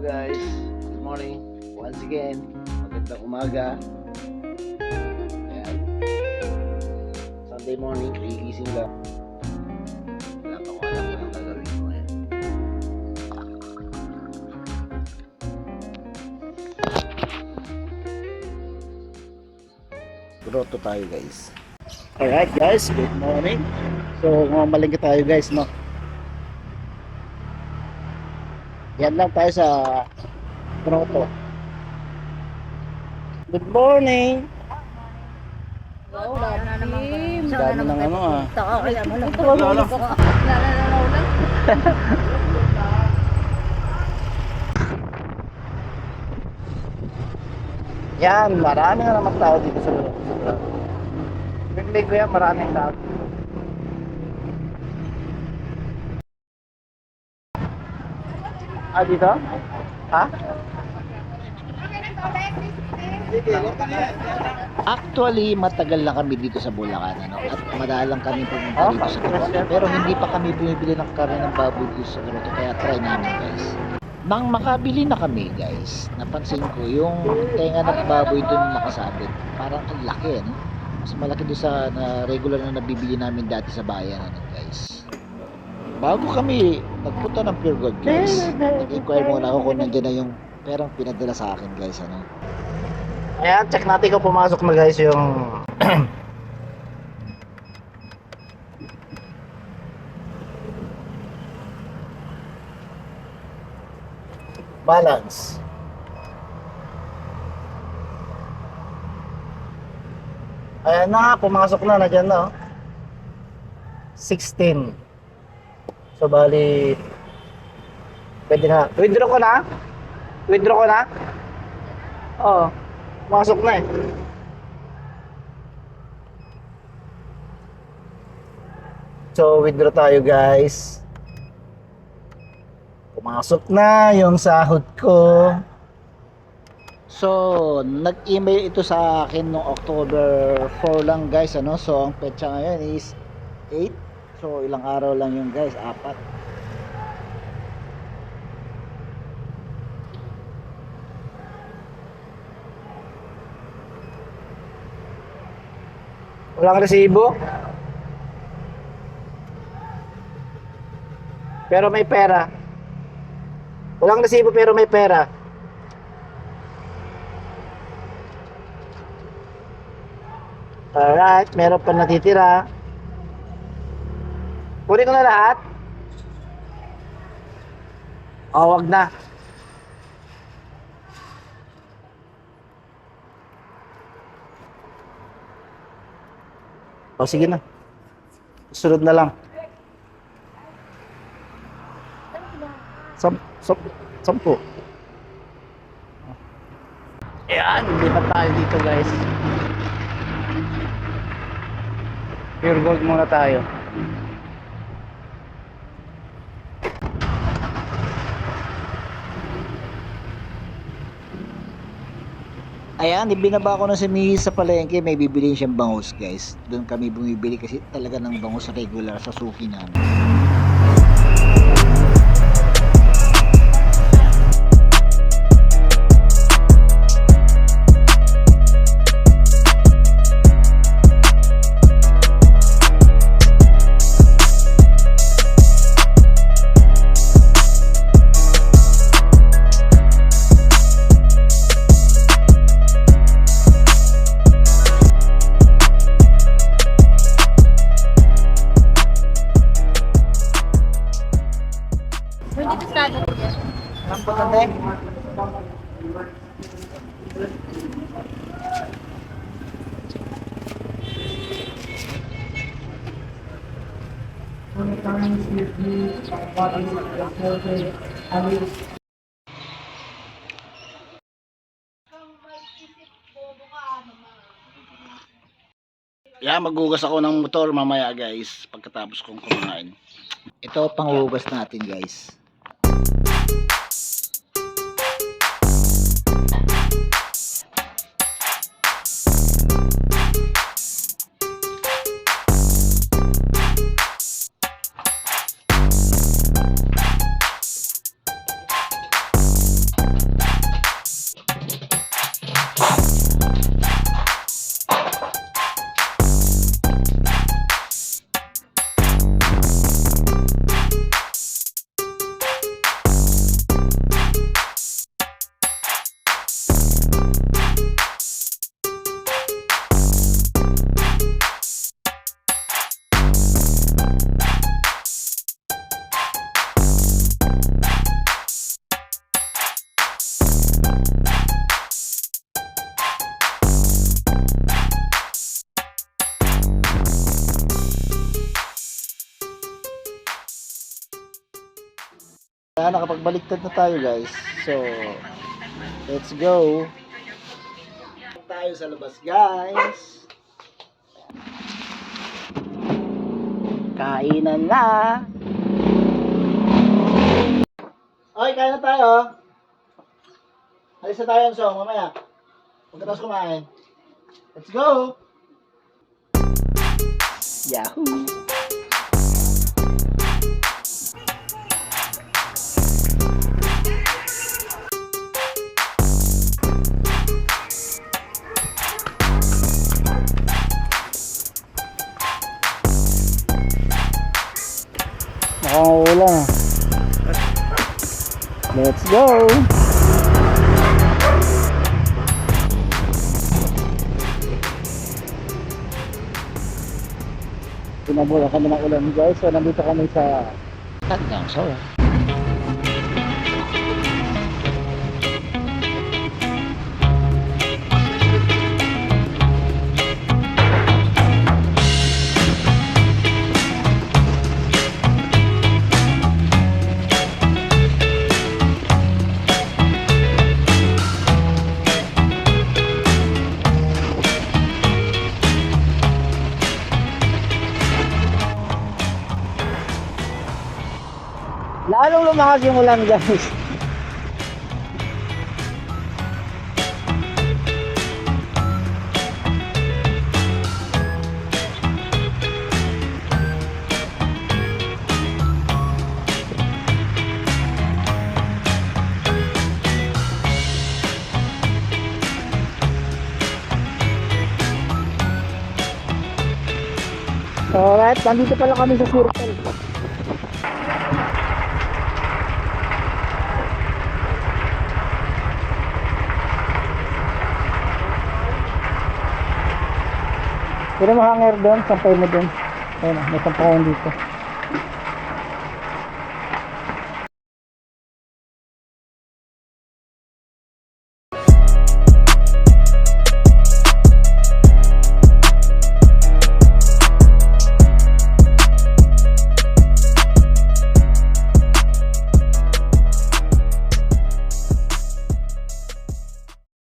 guys, good morning once again, magandang umaga. Ayan, Sunday morning, gigising lang. Wala pa ko alam kung anong gagawin ko ngayon. Grotto tayo guys. Alright guys, good morning. So mamalingki tayo guys, no? Yan lang tayo sa grotto. Good morning. Wala na naman Ang dami ng ano ah. Kaya mo lang. Wala na ulan. Yan, marami na naman tao dito sa grotto. Biglig ko yan, maraming tao. Ah, dito? Ha? Actually, matagal na kami dito sa Bulacan, ano? At madalang kami pumunta dito sa Grotto. Pero hindi pa kami bumibili ng karne ng baboy dito sa Grotto, kaya try namin guys. Nang makabili na kami guys, napansin ko yung tenga ng baboy dun nakasabit. Parang ang laki, no? Mas malaki doon sa na regular na nabibili namin dati sa bayan, ano guys. Bago kami nagpunta ng Pure Gold guys, nag-inquire muna ako kung nandiyan na yung perang pinadala sa akin guys, ano. Ayan, check natin kung pumasok na guys yung balance. Ayan na, pumasok na, dyan na, oh. 16. So, bali, pwede na. Withdraw ko na? Withdraw ko na? Oo. Pumasok na eh. So, withdraw tayo guys. Pumasok na yung sahod ko. So, nag-email ito sa akin noong October 4 lang guys, ano. So, ang petsa ngayon is 8. So, ilang araw lang yun guys, 4. Walang resibo. Pero may pera. Walang resibo pero may pera. Alright, meron pa natitira. Kunin ko na lahat. O, wag na. O, sige na. Sunod na lang. Sampu. Ayan, lipat tayo dito guys. Pure Gold muna tayo. Ayan, ibinaba ko na si Mrs. sa palengke, may bibiliin siyang bangus guys. Doon kami bumibili kasi talaga ng bangus regular sa suki namin. Ang patande. Maghugas ako ng motor mamaya guys, pagkatapos kong kumain. Ito panghugas natin guys. Nakapagbaliktad na tayo guys. So, let's go. Tayo sa labas guys. Kainan na. Okay, kain na tayo. Alis na tayo so mamaya. Pagkatapos kumain. Let's go! Yahoo! Nakakaulan. Let's go! Pinabula kami ng ulan guys. So nandito kami sa Tandang so. lalong lumakas yung ulan guys. Alright, nandito pala kami sa circle. Pero mahanger doon, sampay mo doon. Ayun na, may sampayan dito.